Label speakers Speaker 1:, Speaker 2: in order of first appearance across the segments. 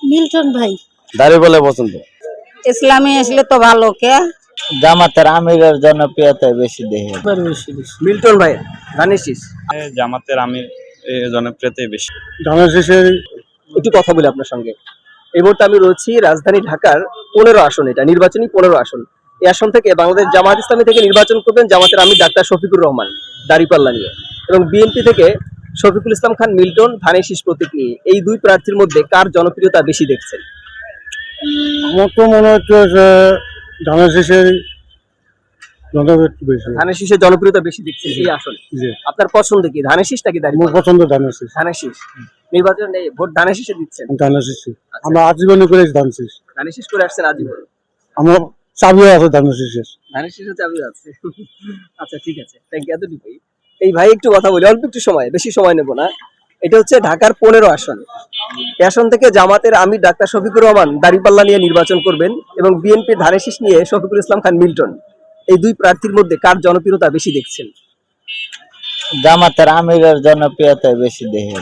Speaker 1: Milton ভাই।
Speaker 2: দাড়ি বলে পছন্দ।
Speaker 1: ইসলামী আসলে তো ভালো কে
Speaker 3: জামাতের আমিরের জনপ্রিয়তা বেশি দেখে।
Speaker 4: মিল্টন ভাই ধানের
Speaker 2: জামাতের আমির জনপ্রিয়তাই বেশি।
Speaker 4: একটু কথা বলি আপনার সঙ্গে। এই মুহূর্তে আমি রয়েছি রাজধানী ঢাকার 15 আসন, এটা নির্বাচনী 15 আসন। এই আসন থেকে বাংলাদেশ জামাত ইসলামী থেকে নির্বাচন করবেন জামাতের আমির ডাক্তার শফিকুর রহমান দাড়িপাল্লা নিয়ে, এবং বিএনপি থেকে শফিকুল ইসলাম খান মিল্টন ধানের শীষ প্রতীক নিয়ে। এই দুই প্রার্থীর মধ্যে কার জনপ্রিয়তা বেশি দেখছেন?
Speaker 5: আমার তো মনে হচ্ছে যে ধানের শীষের
Speaker 4: ধানের শীষের জনপ্রিয়তা বেশি দেখছেন এই আসনে। আপনার পছন্দ কি, ধানের শীষ নাকি দাড়িপাল্লা?
Speaker 5: পছন্দ ধানের শীষ।
Speaker 4: ধানের শীষ। নির্বাচনে ভোট ধানের শীষে দিচ্ছেন?
Speaker 5: ধানের শীষ আমরা আজীবনই করেছি। ধানের শীষ
Speaker 4: ধানের শীষ করে আসছেন আজীবন?
Speaker 5: আমরা চাবিও আছে ধানের শীষের।
Speaker 4: ধানের শীষে চাবি আছে। আচ্ছা ঠিক আছে, থ্যাংক ইউ। এতটুকুই। এই ভাই একটু কথা বলি, অল্প একটু সময়, বেশি সময় নেব না। এটা হচ্ছে ঢাকার 15 আসন। এই আসন থেকে জামাতের আমির ডাক্তার শফিকুর রহমান দাড়িপাল্লা নিয়ে নির্বাচন করবেন, এবং বিএনপির ধানের শীষ নিয়ে শফিকুল ইসলাম খান মিল্টন। এই দুই প্রার্থীর মধ্যে কার জনপ্রিয়তা বেশি দেখছেন?
Speaker 3: জামাতের আমিরের জনপ্রিয়তা বেশি দেখে।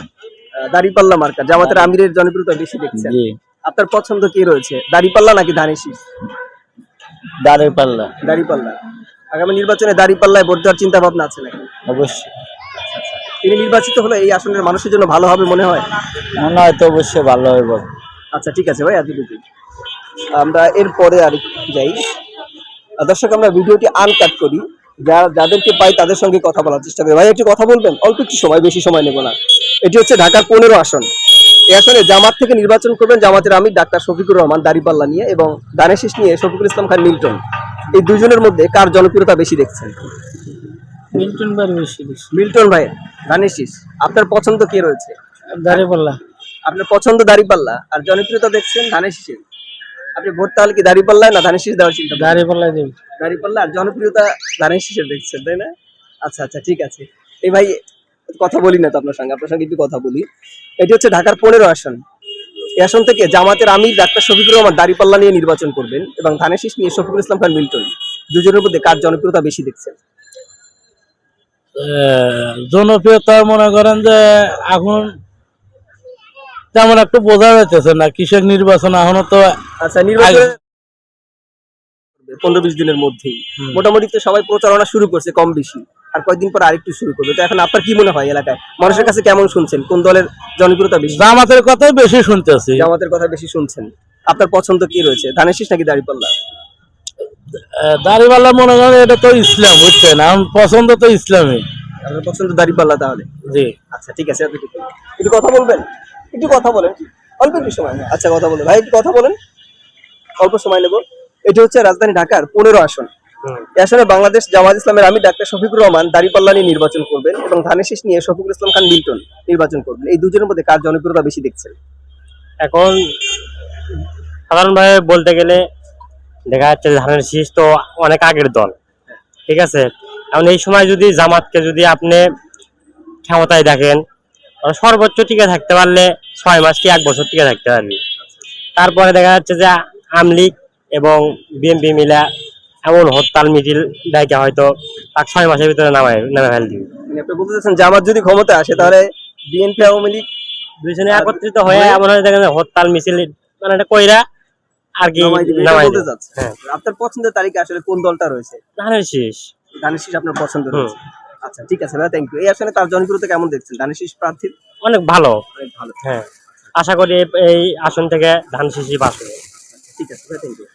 Speaker 4: দাড়িপাল্লা মার্কা জামাতের আমিরের জনপ্রিয়তা বেশি দেখছেন।
Speaker 3: জি।
Speaker 4: আপনার পছন্দ কি রয়েছে, দাড়িপাল্লা নাকি ধানের শীষ?
Speaker 3: দাড়িপাল্লা।
Speaker 4: দাড়িপাল্লা। আগামী নির্বাচনে দাড়িপাল্লায় ভোট দেওয়ার চিন্তা ভাবনা আছে নাকি?
Speaker 3: অবশ্যই।
Speaker 4: তিনি নির্বাচিত হলে এই আসনের মানুষের জন্য ভালো হবে মনে হয়?
Speaker 3: মনে হয় তো অবশ্যই ভালো হইব।
Speaker 4: আচ্ছা ঠিক আছে ভাই, এতটুকু। আমরা এরপরে আর যাই। দর্শক, আমরা ভিডিওটি আনকাট করি, যাদেরকে পাই তাদের সঙ্গে কথা বলার চেষ্টা করি। ভাই একটু কথা বলবেন, অল্প একটু সময়, বেশি সময় নেব না। এটি হচ্ছে ঢাকার 15 আসন। এই আসনে জামাত থেকে নির্বাচন করবেন জামাতের আমির ডাক্তার শফিকুর রহমান দাড়িপাল্লা নিয়ে, এবং ধানের শীষ নিয়ে শফিকুল ইসলাম খান মিল্টন। এই দুজনের মধ্যে কার জনপ্রিয়তা বেশি দেখছেন?
Speaker 1: মিল্টন ভাই বেশি।
Speaker 4: মিল্টন ভাই ধানের শীষ। আপনার পছন্দ কে রয়েছে?
Speaker 1: দাড়িপাল্লা।
Speaker 4: আপনার পছন্দ দাড়িপাল্লা, আর জনপ্রিয়তা দেখছেন ধানের শীষে। আপনি ভোট তাহলে কি দাড়িপাল্লায় না ধানের শীষ দেওয়ার চিন্তা?
Speaker 1: দাড়িপাল্লাই দেব।
Speaker 4: দাড়িপাল্লা, আর জনপ্রিয়তা ধানের শীষের দেখছেন, তাই না? আচ্ছা আচ্ছা ঠিক আছে। এই ভাই কথা বলি না তো আপনার সঙ্গে একটু কথা বলি। এটি হচ্ছে ঢাকার 15 আসন। এই আসন থেকে জামাতের আমির ডাক্তার শফিকুর রহমান দাড়িপাল্লা নিয়ে নির্বাচন করবেন, এবং ধানের শীষ নিয়ে শফিকুল ইসলাম খান মিল্টন। দুজনের মধ্যে কার জনপ্রিয়তা বেশি দেখছেন?
Speaker 3: জনপ্রিয়তা মনে করেন যে এখন তেমন একটু বোঝা যাইতেছে না, কৃষক নির্বাচন এখনো তো।
Speaker 4: আচ্ছা, নির্বাচন 15-20 দিনের মধ্যেই মোটামুটি তো সবাই প্রচারণা শুরু করছে কম বেশি, আর কয়েকদিন পর আরেকটু শুরু করবে। তো এখন আপনার কি মনে হয়, এলাকায় মানুষের কাছে কেমন শুনছেন, কোন দলের জনপ্রিয়তা বেশি?
Speaker 3: জামাতের কথাই বেশি শুনতেছি।
Speaker 4: জামাতের কথা বেশি শুনছেন। আপনার পছন্দ কি রয়েছে, ধানের শীষ নাকি দাড়িপাল্লা?
Speaker 3: দাড়িপাল্লা মনে করেন এটা তো ইসলাম, বুঝছেন, এখন পছন্দ তো ইসলামী।
Speaker 4: আপনার পছন্দ দাড়িপাল্লা তাহলে?
Speaker 3: জি।
Speaker 4: আচ্ছা ঠিক আছে, একটু কথা বলবেন, একটু কথা বলেন, অল্প একটু সময়। আচ্ছা কথা বলেন ভাই, একটু কথা বলেন, অল্প সময় নেব। এটি হচ্ছে রাজধানী ঢাকার 15 আসন। এই আসনে বাংলাদেশ জামাত ইসলামের আমির ডাক্তার শফিকুর রহমান দাড়িপাল্লা নিয়ে নির্বাচন করবেন, এবং ধানের শীষ নিয়ে শফিকুল ইসলাম খান মিল্টন নির্বাচন করবেন। এই দুজনের মধ্যে কার জনপ্রিয়তা বেশি দেখছেন?
Speaker 6: এখন সাধারণভাবে বলতে গেলে দেখা যাচ্ছে ধানের শীষ তো অনেক আগের দল, ঠিক আছে। এখন এই সময় যদি জামাতকে যদি আপনি ক্ষমতায় দেখেন, সর্বোচ্চ টিকে থাকতে পারলে 6 মাস কি 1 বছর টিকে থাকতে পারবি। তারপরে দেখা যাচ্ছে যে আমলিগ এবং বিএনপি মিলা এমন হরতাল মিছিল ডাইকে হয়তো তার 6 মাসের ভিতরে নামে ফেল দিবে।
Speaker 4: আপনি বলতে চাচ্ছেন জামাত যদি ক্ষমতা আসে তাহলে বিএনপি আওয়ামী লীগ
Speaker 6: দুইজনে একত্রিত হয়ে এমন হয় দেখেন হরতাল মিছিল মানে এটা কইরা আর কি নামাই দিবে।
Speaker 4: হ্যাঁ। আপনার পছন্দের তালিকা আসলে কোন দলটা রয়েছে?
Speaker 6: ধানের শীষ।
Speaker 4: ধানের শীষ আপনার পছন্দ রয়েছে। আচ্ছা ঠিক আছে ভাই, থ্যাংক ইউ। এই আসলে তার জনপ্রিয়তা কেমন দেখছেন ধানের শীষ প্রার্থীর?
Speaker 6: অনেক ভালো,
Speaker 4: অনেক ভালো।
Speaker 6: হ্যাঁ, আশা করি এই আসন থেকে ধানের শীষই পাস হবে।
Speaker 4: ঠিক আছে ভাই, থ্যাংক ইউ।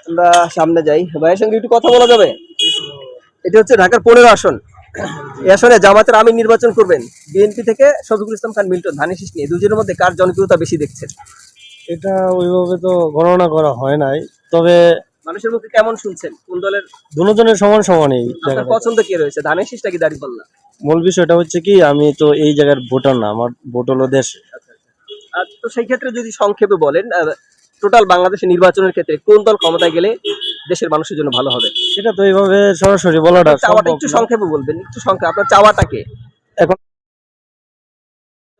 Speaker 4: আমরা সামনে যাই, ভাইয়ের সঙ্গে একটু কথা বলা যাবে? এটা হচ্ছে ঢাকার 15 আসন। এই আসনে জামাতের আমির নির্বাচন করবেন বিএনপি থেকে শফিকুল ইসলাম খান মিল্টন। ধানের শীষ নিয়ে দুজনের মধ্যে কার জনপ্রিয়তা বেশি দেখছেন?
Speaker 5: এটা ওইভাবে তো গণনা করা হয় নাই, তবে
Speaker 4: মানুষের মুখে কেমন শুনছেন, কোন দলের?
Speaker 5: দুজনের সমান সমানই।
Speaker 4: আপনার পছন্দ কি রয়েছে, ধানের শীষ নাকি দাড়িপাল্লা?
Speaker 5: মূল বিষয়টা হচ্ছে কি, আমি তো এই জায়গার ভোটার না, আমার ভোট হলো দেশে।
Speaker 4: আর তো সেই ক্ষেত্রে যদি সংক্ষেপে বলেন, টোটাল বাংলাদেশের নির্বাচনের ক্ষেত্রে কোন দল ক্ষমতায় গেলে দেশের মানুষের জন্য ভালো হবে?
Speaker 5: সেটা তো এইভাবে সরাসরি বলাটা
Speaker 4: চাওয়াটা একটু সংক্ষেপে বলবেন, একটু সংক্ষেপে। আপনার চাওয়াটাকে
Speaker 5: এখন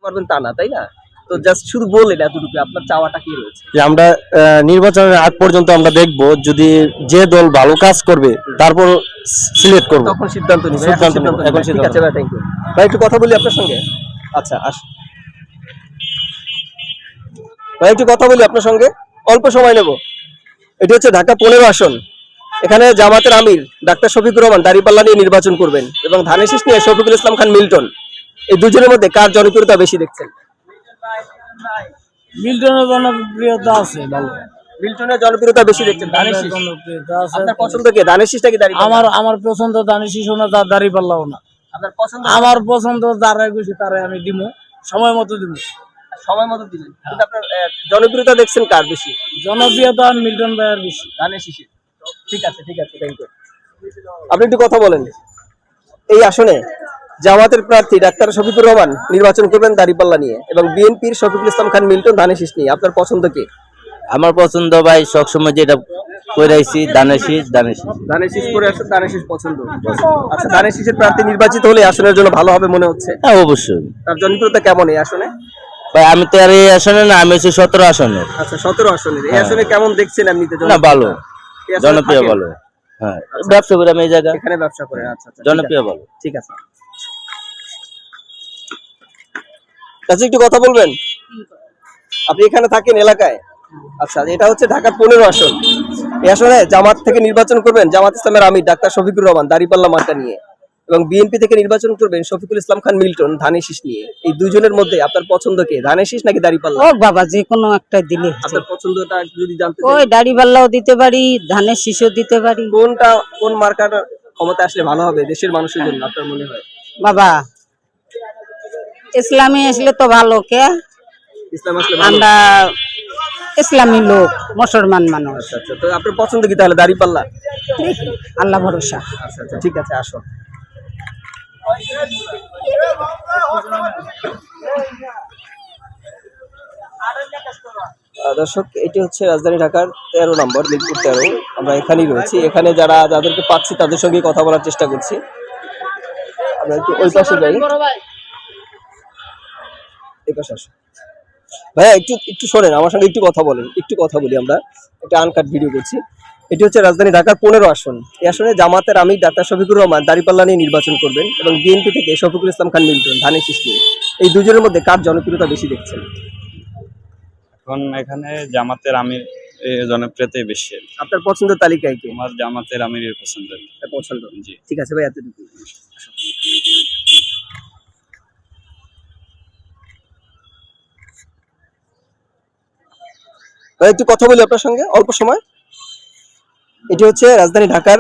Speaker 4: পারবেন তা না, তাই না? তো জাস্ট শুধু বললেন এতটুকু, আপনার চাওয়াটা কি রয়েছে?
Speaker 5: যে আমরা নির্বাচনের আগ পর্যন্ত আমরা দেখব, যদি যে দল ভালো কাজ করবে তারপর সিলেক্ট করব,
Speaker 4: তখন সিদ্ধান্ত নিব।
Speaker 5: এখন
Speaker 4: ঠিক আছে ভাই, থ্যাংক ইউ। ভাই একটু কথা বলি আপনার সঙ্গে। আচ্ছা ভাই একটু কথা বলি আপনার সঙ্গে, অল্প সময় নেব। এটি হচ্ছে ঢাকা 15 আসন। এখানে জামাতের আমির ডাক্তার শফিকুর রহমান দাঁড়িপাল্লা নিয়ে নির্বাচন করবেন এবং ধানের শীষ নিয়ে শফিকুল ইসলাম খান মিল্টন। এই দুজনের মধ্যে কার জনপ্রিয়তা বেশি দেখছেন?
Speaker 3: মিল্টনের জনপ্রিয়তা আছে ভালো।
Speaker 4: মিল্টনের জনপ্রিয়তা বেশি দেখছেন, ধানের শীষ।
Speaker 3: জনপ্রিয়তা আছে।
Speaker 4: আপনার পছন্দ কে, ধানের শীষ নাকি দাঁড়িপাল্লা?
Speaker 3: আমার পছন্দ ধানের শীষ না, দাড়ি পাল্লাও না।
Speaker 4: আপনার পছন্দ?
Speaker 3: আমার পছন্দ যারাই খুশি তারাই আমি দিব, সময় মতো দিব।
Speaker 4: সময় মতো দিবেন, কিন্তু আপনার জনপ্রিয়তা দেখছেন কার বেশি?
Speaker 3: জনপ্রিয়তা মিল্টন ভাইয়ের বেশি।
Speaker 4: ধানের শীষে। ঠিক আছে, থ্যাংক ইউ। আপনি একটু কথা বলেন। এই আসনে জামাতের প্রার্থী ডাক্তার শফিকুর রহমান নির্বাচন করবেন দাঁড়িপাল্লা নিয়ে এবং বিএনপির শফিকুল ইসলাম খান মিল্টন ধানের শীষ নিয়ে। আপনার পছন্দ কে?
Speaker 5: আমার পছন্দ ভাই সবসময় যেটা কইরাইছি ধানের শীষ।
Speaker 4: ধানের শীষ করে আসেন, ধানের শীষ পছন্দ। আচ্ছা, ধানের শীষের প্রার্থী নির্বাচিত হলে এই আসনের জন্য ভালো হবে মনে হচ্ছে?
Speaker 5: হ্যাঁ অবশ্যই
Speaker 4: তার জনপ্রিয়তা কেমন এই আসনে?
Speaker 5: ভাই, আমি তো আর এই আসনে না, আমি হচ্ছে 17 আসনের।
Speaker 4: আচ্ছা, 17 আসনের। এই আসনে কেমন দেখছেন এমনিতে?
Speaker 5: না ভালো,
Speaker 4: এই আসনে
Speaker 5: জনপ্রিয়
Speaker 4: থাকেন?
Speaker 5: ভালো। হ্যাঁ, ব্যবসা করে আমি এই জায়গা
Speaker 4: এখানে ব্যবসা করেন। আচ্ছা,
Speaker 5: জনপ্রিয় ভালো।
Speaker 4: ঠিক আছে। আচ্ছা, একটু কথা বলবেন। আপনি এখানে থাকেন এলাকায়? আচ্ছা, এটা হচ্ছে ঢাকার 15 আসন। এই আসনে জামাত থেকে নির্বাচন করবেন জামাত ইসলামের আমির ডাক্তার শফিকুর রহমান দাঁড়িপাল্লা মার্কা নিয়ে এবং বিএনপি থেকে নির্বাচন করবেন শফিকুল ইসলাম খান মিল্টন ধানের শীষ নিয়ে। এই দুজনের মধ্যে আপনার পছন্দ কে, ধানের শীষ নাকি দাঁড়িপাল্লা?
Speaker 1: ও বাবা, যে কোনো একটা দিলে হচ্ছে।
Speaker 4: আপনার পছন্দটা যদি জানতে
Speaker 1: ওই
Speaker 4: চাই,
Speaker 1: দাড়িপাল্লাও দিতে পারি, ধানের শীষও দিতে পারি।
Speaker 4: কোন মার্কাটা ক্ষমতা আসলে ভালো হবে দেশের মানুষের জন্য আপনার মনে হয়?
Speaker 1: বাবা, ইসলামী আসলে তো ভালো কে,
Speaker 4: ইসলাম আসলে ভালো।
Speaker 1: আমরা ইসলামী লোক, মুসলমান মানুষ।
Speaker 4: আচ্ছা, তো আপনার পছন্দ কি তাহলে দাঁড়িপাল্লা?
Speaker 1: দেখি, আল্লাহ ভরসা।
Speaker 4: আচ্ছা, ঠিক আছে, আসো। দর্শক, এটি হচ্ছে রাজধানী ঢাকার 13 নম্বর মিরপুর 13। আমরা এখানেই রয়েছি। এখানে যাদেরকে পাচ্ছি তাদের সঙ্গে কথা বলার চেষ্টা করছি। আমরা একটু ওই পাশে যাই। এই পাশে আসো ভাইয়া, একটু শোনেন, আমার সঙ্গে একটু কথা বলেন। একটু কথা বলি, আমরা একটা আনকাট ভিডিও করছি। এটি হচ্ছে রাজধানী ঢাকার 15 আসন। এই আসনে জামাতের আমির ডাক্তার শফিকুর রহমান দাঁড়িপাল্লা নিয়ে নির্বাচন করবেন এবং বিএনপি থেকে শফিকুল ইসলাম খান মিল্টন ধানের শীষ নিয়ে। এই দুজনের মধ্যে কার জনপ্রিয়তা বেশি দেখছেন?
Speaker 2: এখন এখানে জামাতের আমির জনপ্রিয়তাই বেশি।
Speaker 4: আপনার পছন্দের তালিকায় কে?
Speaker 2: আমার জামাতের আমিরের পছন্দ।
Speaker 4: পছন্দ।
Speaker 2: জি।
Speaker 4: ঠিক আছে ভাই, এতটুকু। ভাই একটু কথা বলি আপনার সঙ্গে, অল্প সময়। এটি হচ্ছে রাজধানী ঢাকার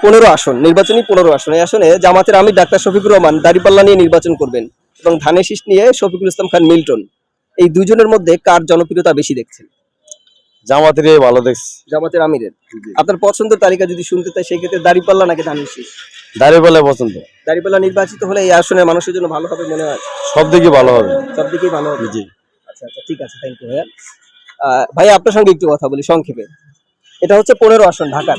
Speaker 4: 15 আসন, নির্বাচনী 15 আসন। এই আসনে জামাতের আমির ডাক্তার শফিকুর রহমান দাঁড়িপাল্লা নিয়ে নির্বাচন করবেন এবং ধানের শীষ নিয়ে শফিকুল ইসলাম খান মিল্টন। এই দুজনের মধ্যে কার জনপ্রিয়তা বেশি দেখছেন?
Speaker 5: জামাতের ভালো দেখছি।
Speaker 4: জামাতের আমিরের। আপনার পছন্দের তালিকা যদি শুনতে চাই সেক্ষেত্রে দাঁড়িপাল্লা নাকি ধানের শীষ?
Speaker 5: দাঁড়িপাল্লা পছন্দ।
Speaker 4: দাঁড়িপাল্লা নির্বাচিত হলে এই আসনে মানুষের জন্য ভালো হবে মনে হয়?
Speaker 5: সব দিকে ভালো হবে।
Speaker 4: সব দিকেই ভালো হবে।
Speaker 5: জি।
Speaker 4: আচ্ছা, ঠিক আছে, থ্যাংক ইউ ভাইয়া। ভাইয়া, আপনার সঙ্গে একটু কথা বলি সংক্ষেপে। এটা হচ্ছে 15 আসন ঢাকার।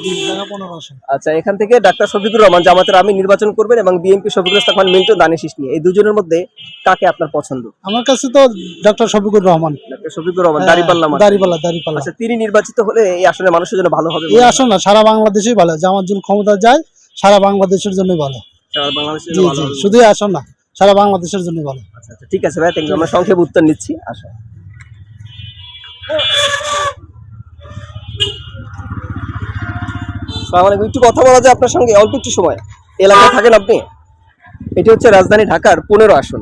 Speaker 4: আচ্ছা, এখান থেকে ডাক্তার শফিকুর রহমান জামাতের আমির নির্বাচন করবেন এবং বিএনপি শফিকুল ইসলাম খান মিল্টন ধানের শীষ নিয়ে। এই দুজনের মধ্যে কাকে আপনার পছন্দ?
Speaker 3: আমার কাছে তো ডক্টর শফিকুর রহমান।
Speaker 4: ডাক্তার শফিকুর রহমান দাঁড়িপাল্লা মার্কা।
Speaker 3: দাড়িপাল্লা।
Speaker 4: আচ্ছা, তিনি নির্বাচিত হলে এই আসনে মানুষের জন্য ভালো হবে?
Speaker 3: এই আসন না, সারা বাংলাদেশেই ভালো। জামাত যদি ক্ষমতা যায় সারা বাংলাদেশের জন্য ভালো।
Speaker 4: সারা বাংলাদেশের
Speaker 3: জি
Speaker 4: জন্য ভালো
Speaker 3: জি,
Speaker 4: হবে।
Speaker 3: শুধু এই আসন না, সারা বাংলাদেশের জন্য ভালো।
Speaker 4: আচ্ছা, ঠিক আছে ভাই, থ্যাংক ইউ। আমরা সংক্ষেপে উত্তর নিচ্ছি, আসো। আসসালামু আলাইকুম। একটু কথা বলা যায় আপনার সঙ্গে, অল্প একটু সময়? এলাকায় থাকেন আপনি? এটি হচ্ছে রাজধানী ঢাকার 15 আসন।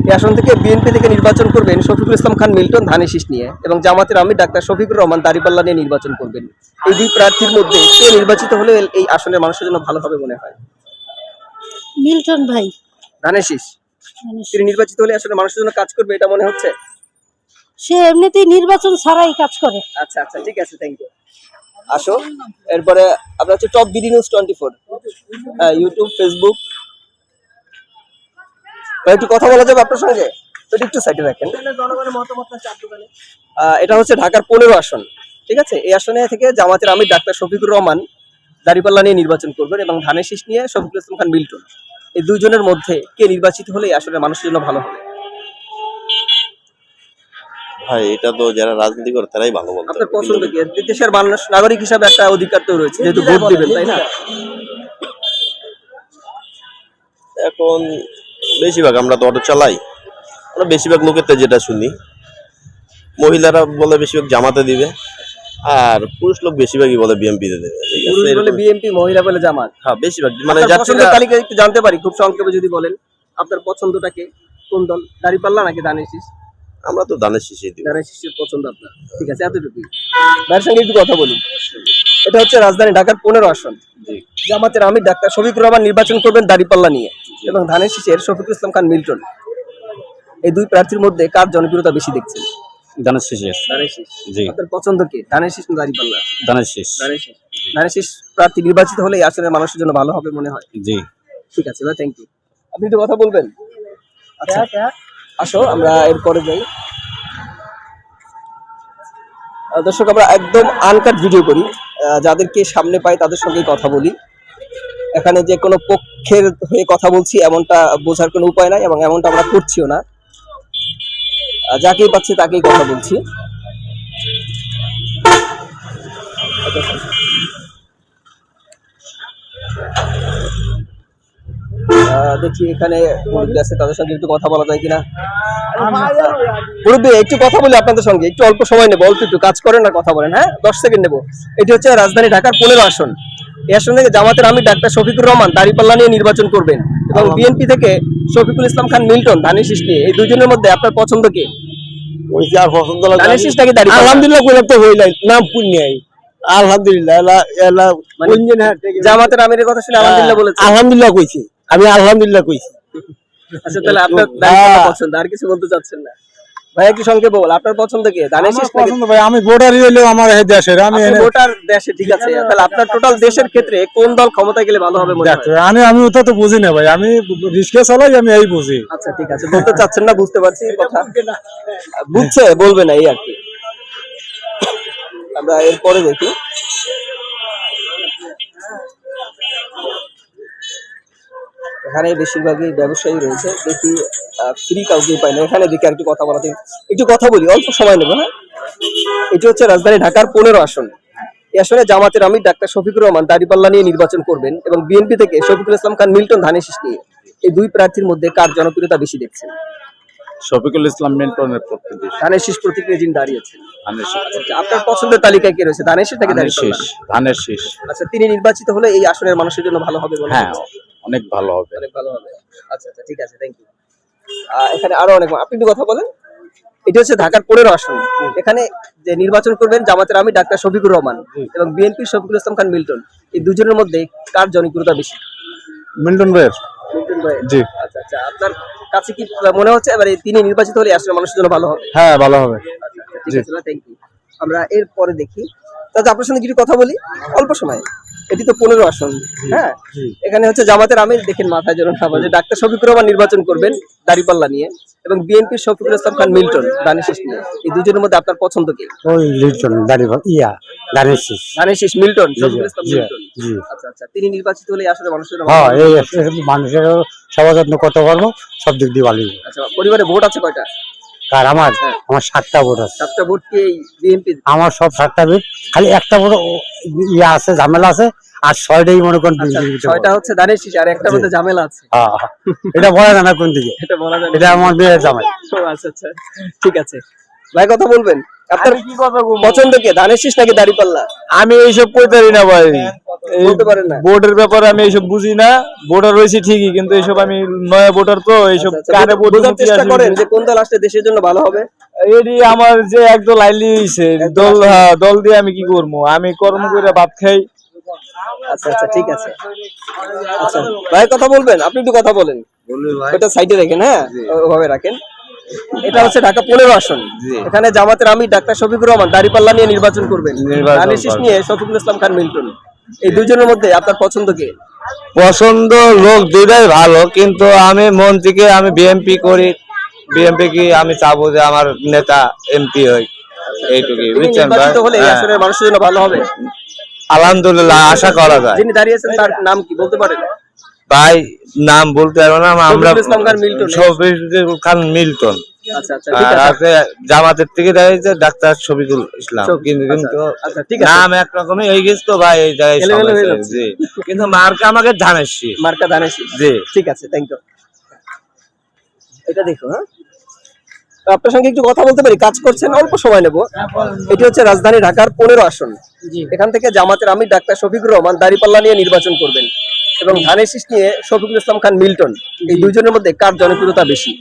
Speaker 4: এই আসন থেকে বিএনপি থেকে নির্বাচন করবেন শফিকুল ইসলাম খান মিল্টন ধানের শীষ নিয়ে এবং জামাতের আমির ডাক্তার শফিকুর রহমান দাঁড়িপাল্লা নিয়ে নির্বাচন করবেন। এই দুই প্রার্থীর মধ্যে কে নির্বাচিত হলে এই আসনের মানুষের জন্য ভালো হবে মনে হয়?
Speaker 1: মিল্টন ভাই।
Speaker 4: ধানের শীষ। তিনি নির্বাচিত হলে আসলে মানুষের জন্য কাজ করবে এটা মনে হচ্ছে?
Speaker 1: সে এমনিতেই নির্বাচন ছাড়াই কাজ করে।
Speaker 4: আচ্ছা, ঠিক আছে, থ্যাংক ইউ। আসো, এরপরে আমরা হচ্ছে top BD news 24, YouTube, Facebook. একটু কথা বলা যাবে আপনার সঙ্গে? একটু সাইডে রাখেন। এটা হচ্ছে ঢাকার 15 আসন। ঠিক আছে, এই আসনে থেকে জামাতের আমির ডাক্তার শফিকুর রহমান দাঁড়িপাল্লা নিয়ে নির্বাচন করবেন এবং ধানের শীষ নিয়ে শফিকুল ইসলাম খান মিল্টন। এই দুজনের মধ্যে কে নির্বাচিত হলে এই আসনে মানুষের জন্য ভালো হবে?
Speaker 5: ভাই, এটা তো যারা রাজনীতি করে তারাই ভালো বলতে
Speaker 4: আপনার
Speaker 5: পারবে।
Speaker 4: পছন্দ কি? দেশের মানুষ নাগরিক হিসাবে একটা অধিকার তো রয়েছে, যেহেতু ভোট দিবেন, তাই না?
Speaker 5: এখন বেশিরভাগ আমরা তো অটো চালাই, আমরা বেশিরভাগ লোকের তো যেটা শুনি মহিলারা বলে বেশিরভাগ জামাতে দিবে, আর পুরুষ লোক বেশিরভাগই বলে বিএনপি তে দেবে। ঠিক
Speaker 4: পুরুষ
Speaker 5: আছে,
Speaker 4: বলে বিএনপি, মহিলা বলে জামাত।
Speaker 5: হ্যাঁ বেশিরভাগ মানে
Speaker 4: আপনার
Speaker 5: যাত্রীরা
Speaker 4: পছন্দের তালিকা একটু জানতে পারি খুব সংক্ষেপে যদি বলেন, আপনার পছন্দটাকে কোন দল, দাঁড়িপাল্লা নাকি ধানের শীষ?
Speaker 5: আমরা তো দানের শীষে দিব।
Speaker 4: ধানের শীষের পছন্দ আপনার, ঠিক আছে, এতটুকুই। ভাইয়ের সঙ্গে একটু কথা বলি। এটা হচ্ছে রাজধানী ঢাকার 15 আসন, জামাতের আমির ডাক্তার শফিকুর রহমান নির্বাচন করবেন দাঁড়িপাল্লা নিয়ে, এবং ধানের শীষের শফিকুল ইসলাম খান মিল্টন। এই দুই প্রার্থীর মধ্যে কার জনপ্রিয়তা বেশি দেখছেন?
Speaker 2: ধানের শীষের।
Speaker 4: ধানের শীষ।
Speaker 2: জি।
Speaker 4: আপনার পছন্দ কি, ধানের শীষ না দাঁড়িপাল্লা?
Speaker 2: ধানের শীষ।
Speaker 4: ধানের শীষ। ধানের শীষ প্রার্থী নির্বাচিত হলে এই আসনের মানুষের জন্য ভালো হবে মনে হয়।
Speaker 2: জি।
Speaker 4: ঠিক আছে ভাই, থ্যাংক ইউ। আপনি একটু কথা বলবেন? আচ্ছা, আসো আমরা এরপরে যাই। দর্শক, আমরা একদম আনকাট ভিডিও করি, যাদেরকে সামনে পাই তাদের সঙ্গেই কথা বলি। এখানে যে কোনো পক্ষের হয়ে কথা বলছি এমনটা বোঝার কোনো উপায় নাই, এবং এমনটা আমরা করছিও না। যাকেই পাচ্ছি তাকেই কথা বলছি। দেখি এখানে মুরব্বী আছে, তাদের সঙ্গে একটু কথা বলা যায় কিনা। মুরব্বী, একটু কথা বলি আপনাদের সঙ্গে, একটু অল্প সময় নেবো, অল্প একটু কাজ করেন আর কথা বলেন, হ্যাঁ 10 সেকেন্ড নেবো। এটি হচ্ছে রাজধানী ঢাকার 15 আসন। এই আসন থেকে জামাতের আমির ডাক্তার শফিকুর রহমান দাঁড়িপাল্লা নিয়ে নির্বাচন করবেন, এবং বিএনপি থেকে শফিকুল ইসলাম খান মিল্টন ধানের শীষ নিয়ে। এই দুজনের মধ্যে আপনার পছন্দ কে?
Speaker 5: আর পছন্দ
Speaker 4: ধানের শীষ নাকি দাঁড়িপাল্লা?
Speaker 5: আলহামদুলিল্লাহ কইলাম তো হইলাই নাম পুণ্যাই আলহামদুলিল্লাহ
Speaker 4: মানে জামাতের আমিরের কথা শুনে আলহামদুলিল্লাহ বলেছেন?
Speaker 5: আলহামদুলিল্লাহ কইছি, আমি আলহামদুলিল্লাহ কইছি।
Speaker 4: আচ্ছা, তাহলে আপনার দাঁড়িপাল্লা পছন্দ, আর কিছু বলতে চাচ্ছেন না? ভাই একটু সংক্ষেপে বল, আপনার পছন্দ কে, ধানের শীষ নাকি?
Speaker 3: ভাই আমি ভোটারই হইলেও আমার এই দেশের, আমি
Speaker 4: আপনি ভোটার দেশে, ঠিক আছে, তাহলে আপনার টোটাল দেশের ক্ষেত্রে কোন দল ক্ষমতায় গেলে ভালো হবে মনে হয়?
Speaker 3: আমি ওটা তো বুঝি না ভাই, আমি রিস্কে চালাই, আমি এই বুঝি।
Speaker 4: আচ্ছা ঠিক আছে, বলতে চাচ্ছেন না, বুঝতে পারছি কথা, বুঝছে বলবে না এই আর কি। আমরা এরপরে দেখি। এখানে বেশিরভাগই ব্যবসায়ী রয়েছে, দেখি ফ্রি কাউকে পাই না। এখানে দেখি আর একটু কথা বলাতে, একটু কথা বলি, অল্প সময় নেবো, হ্যাঁ। এটি হচ্ছে রাজধানী ঢাকার 15 আসন। এই আসনে জামাতের আমির ডাক্তার শফিকুর রহমান দাঁড়িপাল্লা নিয়ে নির্বাচন করবেন, এবং বিএনপি থেকে শফিকুল ইসলাম খান মিল্টন ধানের শীষ নিয়ে। এই দুই প্রার্থীর মধ্যে কার জনপ্রিয়তা বেশি দেখছেন?
Speaker 2: শফিকুল ইসলাম মিল্টনের পক্ষে বেশি।
Speaker 4: ধানের শীষ প্রতীকে যিনি দাঁড়িয়েছেন।
Speaker 2: ধানের শীষ।
Speaker 4: আচ্ছা, আপনার পছন্দের তালিকায় কে রয়েছে, ধানের শীষ নাকি দাঁড়িপাল্লা?
Speaker 2: ধানের শীষ।
Speaker 4: আচ্ছা, তিনি নির্বাচিত হলে এই আসনের মানুষের জন্য ভালো হবে বলে?
Speaker 2: হ্যাঁ, অনেক ভালো হবে।
Speaker 4: অনেক ভালো হবে। আচ্ছা আচ্ছা, ঠিক আছে, থ্যাংক ইউ। এখানে আরো অনেক, আপনি একটু কথা বলেন। এটা হচ্ছে ঢাকার 15 আসন। এখানে যে নির্বাচন করবেন জামাতের আমির ডাক্তার শফিকুর রহমান এবং বিএনপির শফিকুল ইসলাম খান মিল্টন। এই দুজনের মধ্যে কার জনপ্রিয়তা বেশি?
Speaker 3: মিল্টন ভাইয়ের।
Speaker 4: মিল্টন ভাই।
Speaker 3: জি।
Speaker 4: আচ্ছা আচ্ছা, আপনার কাছে কি মনে হচ্ছে এবারে তিনি নির্বাচিত হলে আসলে মানুষের জন্য ভালো হবে?
Speaker 3: হ্যাঁ ভালো হবে।
Speaker 4: আচ্ছা আচ্ছা, ঠিক আছে, থ্যাংক ইউ। আমরা এরপরে দেখি, তাহলে আপনার সঙ্গে কিছু কথা বলি অল্প সময়। এটি তো 15 আসন, হ্যাঁ। এখানে হচ্ছে জামাতের আমির, দেখেন মাথায় যেন না বাজে, ডাক্তার শফিকুর রহমান নির্বাচন করবেন দাঁড়িপাল্লা নিয়ে, এবং বিএনপির শফিকুল ইসলাম খান মিল্টন ধানের শীষ নিয়ে। এই দুজনের মধ্যে আপনার পছন্দ কে?
Speaker 3: ওই লিটন দাঁড়িপাল্লা ধানের শীষ।
Speaker 4: ধানের শীষ মিল্টন, শফিকুল ইসলাম
Speaker 3: জি,
Speaker 4: মিল্টন।
Speaker 3: জি।
Speaker 4: আচ্ছা আচ্ছা, তিনি নির্বাচিত হলে আসলে মানুষের জন্য
Speaker 3: হ্যাঁ,
Speaker 4: ভালো
Speaker 3: এই
Speaker 4: হবে।
Speaker 3: মানুষের সেবা যত্ন করতে পারবো, সব দিক দিয়ে ভালো।
Speaker 4: আচ্ছা, পরিবারে ভোট আছে কয়টা?
Speaker 3: আর আমার
Speaker 4: হ্যাঁ।
Speaker 3: আমার 7টা ভোট আছে।
Speaker 4: 7টা ভোট কি বিএনপি?
Speaker 3: আমার সব 7টা ভোট, খালি একটা ভোট ইয়ে আছে, ঝামেলা আছে, আর 6টাই মনে করেন বিজেপিতে।
Speaker 4: 6টা হচ্ছে ধানের শীষ, আর একটা মধ্যে ঝামেলা আছে।
Speaker 3: হ্যাঁ, এটা বলা যায় না কোন দিকে,
Speaker 4: এটা বলা যায় না।
Speaker 3: এটা আমার বিয়ের জামাই।
Speaker 4: ও আচ্ছা আচ্ছা, ঠিক আছে ভাই, কথা বলবেন। আপনার পছন্দ কে, ধানের শীষ নাকি দাঁড়িপাল্লা?
Speaker 5: আমি এইসব কইতারি না ভাই,
Speaker 4: বলতে পারেন না?
Speaker 5: ভোটের ব্যাপারে আমি এইসব বুঝি না। ভোটার রয়েছে ঠিকই, কিন্তু এইসব আমি নয়া ভোটার, তো এইসব
Speaker 4: আচ্ছা,
Speaker 5: কারে ভোট
Speaker 4: বোঝার
Speaker 5: দিতে
Speaker 4: চেষ্টা
Speaker 5: আসি।
Speaker 4: করেন যে কোন দল আসলে দেশের জন্য ভালো হবে।
Speaker 5: এটি আমার যে একদল আইলি হইছে দল, হ্যাঁ, দল দিয়ে আমি কি করবো, আমি কর্ম করে ভাত খাই।
Speaker 4: আচ্ছা আচ্ছা, ঠিক আছে। আচ্ছা ভাই, কথা বলবেন, আপনি একটু কথা বলেন। ওটা সাইডে রাখেন, হ্যাঁ, ওভাবে রাখেন। এটা হচ্ছে ঢাকা 15 আসন। এখানে জামাতের আমির ডাক্তার শফিকুর রহমান দাঁড়িপাল্লা নিয়ে নির্বাচন করবেন, ধানের শীষ নিয়ে শফিকুল ইসলাম খান মিল্টন। এই দুজনের মধ্যে আপনার পছন্দ কে?
Speaker 5: পছন্দ লোক দুইটাই ভালো, কিন্তু আমি মন থেকে আমি বিএনপি করি। বিএনপি কি আমি চাবো যে আমার নেতা এমপি হয়, এইটুকুই,
Speaker 4: তিনি
Speaker 5: বুঝছেন ভাই?
Speaker 4: নির্বাচিত হলে এই
Speaker 5: হ্যাঁ।
Speaker 4: আসনের মানুষের জন্য ভালো হবে।
Speaker 5: আলহামদুলিল্লাহ, আশা করা যায়।
Speaker 4: যিনি দাঁড়িয়েছেন তার নাম কি বলতে পারেন?
Speaker 5: ভাই নাম বলতে পারবো না আমরা।
Speaker 4: শফিকুল ইসলাম খান মিল্টন।
Speaker 5: শফিকুল খান মিল্টন।
Speaker 4: আচ্ছা আচ্ছা, ঠিক
Speaker 5: আর
Speaker 4: আছে।
Speaker 5: আছে জামাতের থেকে দাঁড়িয়েছে ডাক্তার শফিকুল ইসলাম, কিন্তু
Speaker 4: আচ্ছা, ঠিক আছে।
Speaker 5: নাম একরকমই হয়ে গেছে তো ভাই, এই জায়গায়
Speaker 4: এলোমেলো হয়ে
Speaker 5: সমস্যা।
Speaker 4: যাচ্ছে।
Speaker 5: জি, কিন্তু মার্কা আমাকে ধানের শীষ।
Speaker 4: মার্কা ধানের শীষ।
Speaker 5: জি।
Speaker 4: ঠিক আছে, থ্যাংক ইউ। এটা দেখো, হ্যাঁ, আপনার সঙ্গে একটু কথা বলতে পারি? কাজ করছেন, অল্প সময় নেব। এটি হচ্ছে রাজধানী ঢাকার 15 আসন। এখান থেকে জামাতের আমির ডাক্তার শফিকুর রহমান দাঁড়িপাল্লা নিয়ে নির্বাচন করবেন এবং ধানের শীষ নিয়ে শফিকুল ইসলাম খান মিল্টন। এই দুইজনের মধ্যে কার জনপ্রিয়তা বেশি?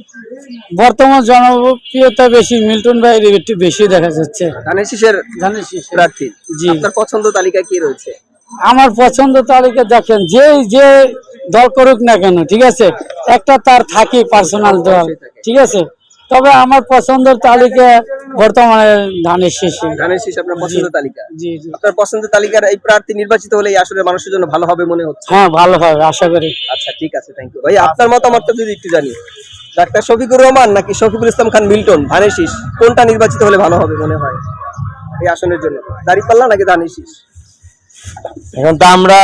Speaker 3: বর্তমান জনপ্রিয়তা বেশি মিল্টন ভাইয়ের একটু বেশি দেখা যাচ্ছে।
Speaker 4: ধানের শীষের
Speaker 3: ধানের শীষ
Speaker 4: প্রার্থী।
Speaker 3: জি।
Speaker 4: আপনার পছন্দ তালিকায় কি রয়েছে?
Speaker 3: আমার পছন্দ তালিকা দেখেন, যে দল করুক না কেন, ঠিক আছে, একটা তার থাকে পার্সোনাল দল, ঠিক আছে, তবে আমার পছন্দের তালিকা বর্তমানে ধানের শীষে।
Speaker 4: ধানের শীষ আপনার পছন্দ তালিকা?
Speaker 3: জি জি,
Speaker 4: আপনার পছন্দের তালিকার এই প্রার্থী নির্বাচিত হলে এই আসলে মানুষের জন্য ভালো হবে মনে হচ্ছে?
Speaker 3: হ্যাঁ ভালো হবে আশা করি।
Speaker 4: আচ্ছা ঠিক আছে, থ্যাংক ইউ ভাই। আপনার মতামতটা যদি একটু জানি, ডাক্তার শফিকুর রহমান নাকি শফিকুল ইসলাম খান মিল্টন ধানের শীষ, কোনটা নির্বাচিত হলে ভালো হবে মনে হয় এই আসনের জন্য? দাঁড়িপাল্লা নাকি ধানের শীষ?
Speaker 5: এখন তো আমরা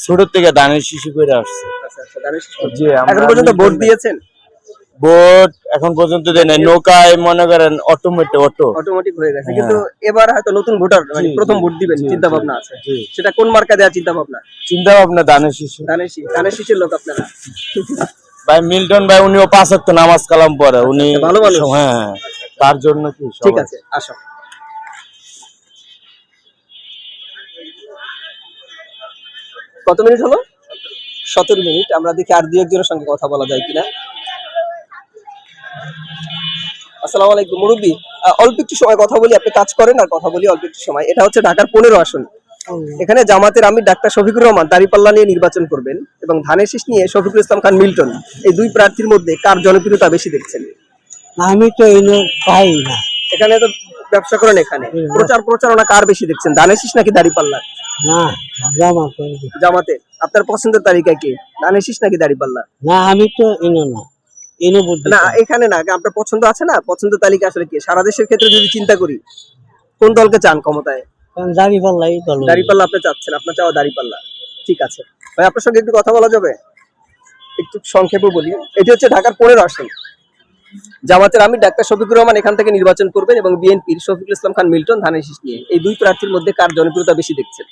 Speaker 5: ছোট থেকে ধানের শিশু করে আসছি।
Speaker 4: আচ্ছা আচ্ছা, ধানের শীষ।
Speaker 5: জি, আমরা
Speaker 4: এখন পর্যন্ত ভোট দিয়েছেন?
Speaker 5: ভোট এখন পর্যন্ত দেয় নাই, নৌকায় মনে করেন
Speaker 4: অটোমেটিক হয়ে গেছে, কিন্তু এবার হয়তো নতুন ভোটার মানে প্রথম ভোট দিবেন চিন্তা ভাবনা আছে, সেটা কোন মার্কা দেওয়ার চিন্তা ভাবনা?
Speaker 5: চিন্তা ভাবনা ধানের শিশু।
Speaker 4: ধানের শীষ। ধানের শীষের লোক আপনারা?
Speaker 5: ভাই মিল্টন ভাই উনিও 5 ওয়াক্ত নামাজ কালাম পড়ে, উনি
Speaker 4: ভালো মানুষ।
Speaker 5: হ্যাঁ হ্যাঁ, তার জন্য কি
Speaker 4: ঠিক আছে, আসো। কত মিনিট হলো? 17 মিনিট। আমরা দেখি আর দুই একজনের সঙ্গে কথা বলা যায় কিনা। আসসালামু আলাইকুম মুরব্বী, অল্প একটু সময় কথা বলি, আপনি কাজ করেন আর কথা বলি অল্প একটু সময়। এটা হচ্ছে ঢাকার 15 আসন। এখানে জামাতের আমির ডাক্তার শফিকুর রহমান দাঁড়িপাল্লা নিয়ে নির্বাচন করবেন এবং ধানের শীষ নিয়ে শফিকুল ইসলাম খান মিল্টন। এই দুই প্রার্থীর মধ্যে কার জনপ্রিয়তা বেশি দেখছেন?
Speaker 3: আমি তো পাই না।
Speaker 4: এখানে তো ব্যবসা করেন, এখানে প্রচারণা কার বেশি দেখছেন, ধানের শীষ নাকি দাঁড়িপাল্লা?
Speaker 3: না
Speaker 4: জামাতে। আপনার পছন্দের তালিকা কি, ধানের শীষ নাকি দাঁড়িপাল্লা?
Speaker 3: না, আমি তো না
Speaker 4: না এখানে না, আপনার পছন্দ আছে না, পছন্দের তালিকা আসলে কি? সারা দেশের ক্ষেত্রে যদি চিন্তা করি, কোন দলকে চান ক্ষমতায়? দাঁড়িপাল্লা আপনি চাচ্ছেন, আপনার চাওয়া দাঁড়িপাল্লা। ঠিক আছে ভাই, আপনার সঙ্গে একটু কথা বলা যাবে? একটু সংক্ষেপে বলি। এটি হচ্ছে ঢাকার 15 আসন। জামাতের আমির ডাক্তার শফিকুর রহমান এখান থেকে নির্বাচন করবেন এবং বিএনপির শফিকুল ইসলাম খান মিল্টন ধানের শীষ নিয়ে। এই দুই প্রার্থীর মধ্যে কার জনপ্রিয়তা বেশি দেখছেন?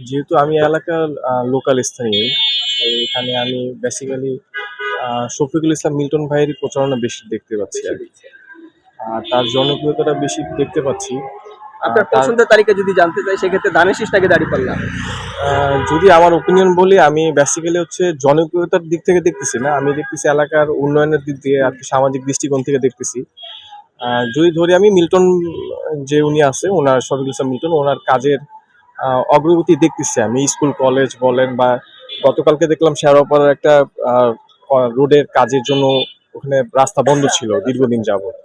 Speaker 7: যেহেতু আমি এলাকার লোকাল স্থানীয়, তো এখানে আমি বেসিক্যালি শফিকুল ইসলাম মিল্টন ভাইয়েরই প্রচারণা বেশি দেখতে পাচ্ছি আর কি। আর তার জনপ্রিয়তাটা বেশি দেখতে পাচ্ছি।
Speaker 4: আপনার পছন্দের তালিকা যদি জানতে চাই, সেক্ষেত্রে ধানের শীষ নাকি দাঁড়িপাল্লা?
Speaker 7: যদি আমার ওপিনিয়ন বলি, আমি বেসিক্যালি হচ্ছে জনপ্রিয়তার দিক থেকে দেখতেছি না, আমি দেখতেছি এলাকার উন্নয়নের দিক দিয়ে আর কি, সামাজিক দৃষ্টিকোণ থেকে দেখতেছি। যদি ধরি আমি মিল্টন যে উনি আছে, ওনার শফিকুল ইসলাম মিল্টন, ওনার কাজের অগ্রগতি দেখতেছি আমি। স্কুল কলেজ বলেন, বা গতকালকে দেখলাম শেওড়াপাড়ার একটা রোডের কাজের জন্য ওখানে রাস্তা বন্ধ ছিল দীর্ঘদিন যাবত,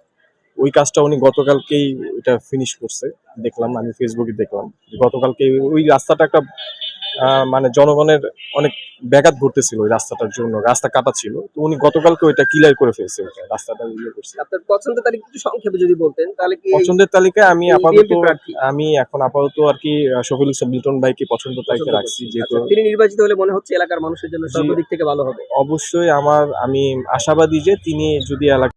Speaker 7: ওই কাজটা উনি গতকালকেই এটা ফিনিশ করছে, দেখলাম আমি ফেসবুকে দেখলাম গতকালকে। ওই রাস্তাটা একটা মানে জনগণের অনেক ব্যাঘাত ঘটতেছিল ওই রাস্তাটার জন্য, রাস্তা কাটা ছিল, তো উনি গতকালকে ওইটা ক্লিয়ার করে ফেলছে, ওইটা রাস্তাটা ইয়ে করছে।
Speaker 4: আপনার পছন্দের তালিকা একটু সংক্ষেপে যদি বলতেন তাহলে কি?
Speaker 7: পছন্দের তালিকায় আমি
Speaker 4: BNP প্রার্থী?
Speaker 7: এখন আপাতত আর কি শফিকুল ইসলাম মিল্টন ভাইকে পছন্দ তালিকা রাখছি, যেহেতু
Speaker 4: আচ্ছা, তিনি নির্বাচিত হলে মনে হচ্ছে এলাকার মানুষের জন্য সর্বদিক থেকে ভালো হবে।
Speaker 7: অবশ্যই আমি আশাবাদী যে তিনি যদি এলাকা